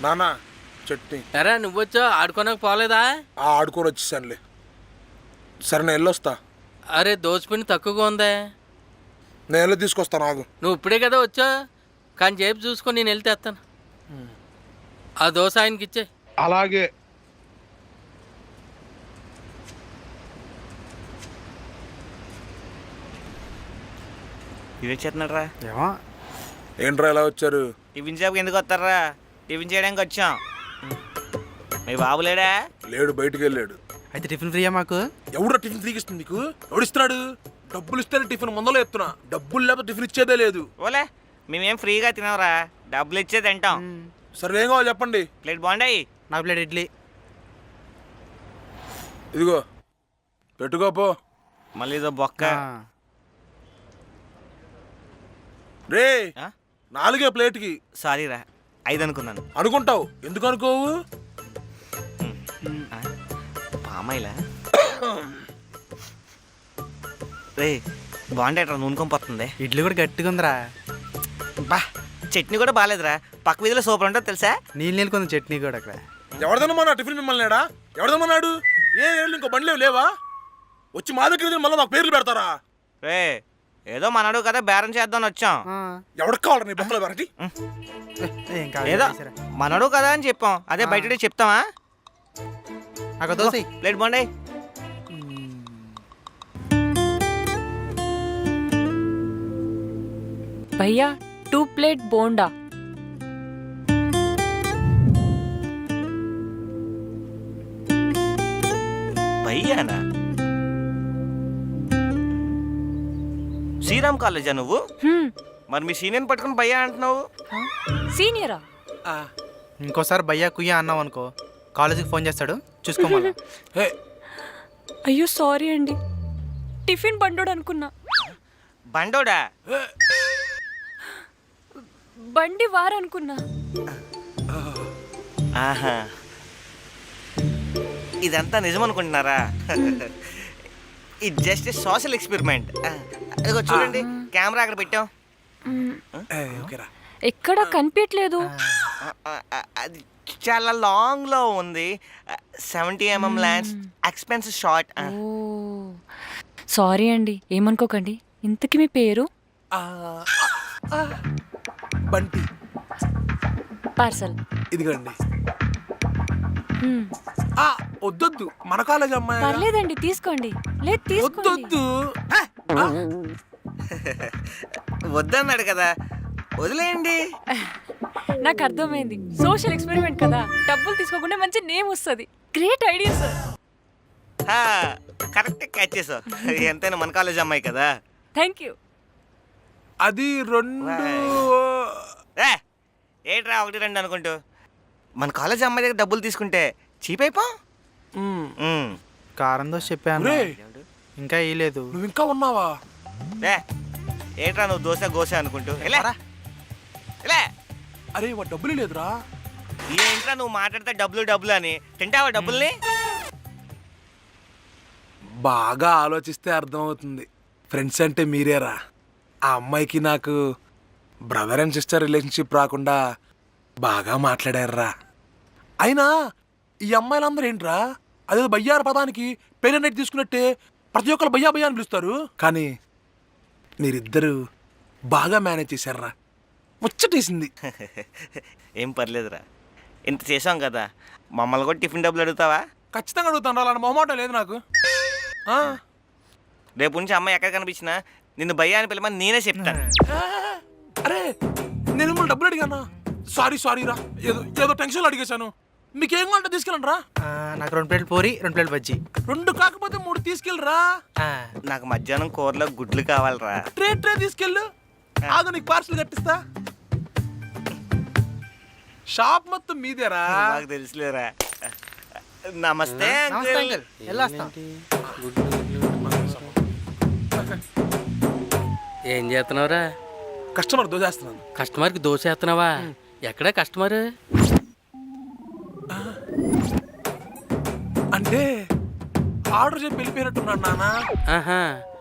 నానా చట్నీ. సరే నువ్వొచ్చో ఆడుకోనకు పోలేదా? ఆడుకొని వచ్చేసానులే. సరే నేను వెళ్ళొస్తా. అరే దోశపిండి తక్కువగా ఉందే. నేను వెళ్ళి తీసుకొస్తాను ఆగు. నువ్వు ఇప్పుడే కదా వచ్చా, కానీ జేబు చూసుకొని నేను వెళ్తే వస్తాను. ఆ దోశ ఆయనకి ఇచ్చే. అలాగే. ఇవి చేస్తున్నారా? ఏమో ఏంట్రా ఎలా వచ్చారు? టిఫిన్ షాప్కి ఎందుకు వస్తారా? టిఫిన్ చేయడానికి వచ్చాం. మీ బాబు లేడా? లేడు, బయటికి వెళ్ళాడు. అయితే టిఫిన్ ఫ్రీయా మాకు? ఎవడో టిఫిన్ ఫ్రీకి ఇస్తుంది నీకు? ఎవడిస్తున్నాడు? డబ్బులు ఇస్తేనే టిఫిన్ ముందలో ఎత్తున్నా. డబ్బులు లేకపోతే టిఫిన్ ఇచ్చేదే లేదు. ఓలే మేమేం ఫ్రీగా తినవరా, డబ్బులు ఇచ్చే తింటాం. సరే ఏం కావాలి చెప్పండి. ప్లేట్ బాగుండాయి. నాకు ప్లేట్ ఇడ్లీ. ఇదిగో పెట్టుకోపో. మళ్ళీ ఇదో బొక్క. రే 4 ప్లేట్కి. సారీ రా, 5 అనుకున్నాను. అనుకుంటావు, ఎందుకు అనుకోవు? పామాయిలా రే బాగుండేట్రా, నూనె కొంపొస్తుంది. ఇడ్లీ కూడా గట్టిగా ఉందిరా. బా చట్నీ కూడా బాగాలేదురా, పక్క వీధిలో సూపర్ ఉంటుంది తెలుసా? నీళ్ళు కొంచెం చట్నీ కూడా అక్కడ. ఎవరిదమ్మా టిఫిన్ మిమ్మల్ని ఏడా? ఎవరిదమ్మన్నాడు? ఏళ్ళు ఇంకో బండ్లేవు లేవా? వచ్చి మా దగ్గర మళ్ళీ మాకు పేర్లు పెడతారా? రే ఏదో మనడు కదా బేరం చేద్దామని వచ్చాం. ఎవరికి కావాలి నీ బొక్కల వెరైటీ? ఏదో మనడు కదా అని చెప్పాం, అదే బయట చెప్తామా? నాకు దోశ ప్లేట్ బాగుండాయి. भैया 2 प्लेट बोंडा. భయ్యానా? శ్రీరామ్ కాలేజా నువ్వు? మరి మీ సీనియర్ పట్టుకుని భయ్యా అంటున్నావు? సీనియరా? ఇంకోసారి భయ్యా కుయ్యా అన్నావు అనుకో, కాలేజీకి ఫోన్ చేస్తాడు, చూసుకోమన్నా. అయ్యో సారీ అండి, టిఫిన్ బండోడు అనుకున్నా. బండోడా? బండి వారనుకున్నా. ఆహా, ఇదంతా నిజం అనుకుంటున్నారా? ఇది జస్ట్ సోషల్ ఎక్స్పెరిమెంట్. ఇదిగో చూడండి, కెమెరా అక్కడ పెట్టాం. ఎక్కడ కనిపించట్లేదు. అది చాలా లాంగ్ లో ఉంది. 70 mm lens, expensive shot. Sorry అండి, ఏమనుకోకండి. ఇంతకీ మీ పేరు? బంటి. పార్సల్ ఇదిగోండి. వద్దొద్దు, మన కాలేజ్ అమ్మాయి. పర్లేదండి తీసుకోండి. లేదు తీసుకోండి. వద్దొద్దు. వద్దన్నాడు కదా, వదిలేయండి. నాకు అర్థమైంది, సోషల్ ఎక్స్పెరిమెంట్ కదా, డబ్బులు తీసుకోకుండా మంచి నేమ్ వస్తుంది. Great idea sir. Correct catch చేసావు. ఎంతైనా మన కాలేజ్ అమ్మాయి కదా. Thank you. అది 2. ఏంట్రా 1 2 అనుకుంటూ? మన కాలేజ్ అమ్మాయి దగ్గర డబ్బులు తీసుకుంటే చీప్ అయిపో. కారం దోశ చెప్పాను, ఇంకా ఇయ్యలేదు. నువ్వు ఇంకా ఉన్నావా? ఏంట్రా నువ్వు దోశ గోశ అనుకుంటూ? అరే వా డబ్బులు లేదురా. ఏంట్రా నువ్వు మాట్లాడితే డబ్బులు అని తింటావా డబ్బుల్ని? బాగా ఆలోచిస్తే అర్థమవుతుంది, ఫ్రెండ్స్ అంటే మీరేరా. ఆ అమ్మాయికి నాకు బ్రదర్ అండ్ సిస్టర్ రిలేషన్షిప్ రాకుండా బాగా మాట్లాడారా. అయినా ఈ అమ్మాయిలందరూ ఏంట్రా, అదే బయ్యార పదానికి పేరెంట్ తీసుకున్నట్టే ప్రతి ఒక్కరు బయ్యా బయ్యా అని పిలుస్తారు. కానీ మీరిద్దరు బాగా మేనేజ్ చేశారా, ముచ్చటేసింది. ఏం పర్లేదురా, ఇంత చేసాం కదా, మమ్మల్ని కూడా టిఫిన్ డబ్బులు అడుగుతావా? ఖచ్చితంగా అడుగుతాను, అలాంటి మొహమాటం లేదు నాకు. రేపు నుంచి అమ్మాయి ఎక్కడ కనిపించినా నిన్ను భయ్యా అని పిలమని నేనే చెప్తాను. అరే నేను మిమ్మల్ని డబ్బులు అడిగానా? సారీ రా, ఏదో టెన్షన్లో అడిగేశాను. మీకేం కావాలంటే తీసుకెళ్ళండి రా. నాకు 2 ప్లేట్లు పూరి, 2 ప్లేట్లు బజ్జీ. 2 కాకపోతే 3 తీసుకెళ్ళరా. నాకు మధ్యాహ్నం కూరలో గుడ్లు కావాలరా. ట్రే తీసుకెళ్ళు, ఆగు నీకు పార్సల్ కట్టిస్తా. షాప్ మొత్తం మీదేరా. నాకు తెలుసులేరా. నమస్తే అంకుల్, వెళ్ళొస్తాం. ఏం చేస్తున్నావురా? కస్టమర్ దోచేస్తున్నాను. కస్టమర్కి దోశ వేస్తున్నావా? ఎక్కడ కస్టమర్? అంటే ఆర్డర్ చెప్పి వెళ్ళిపోయినట్టున్నాడు నాన్న. ఆహా,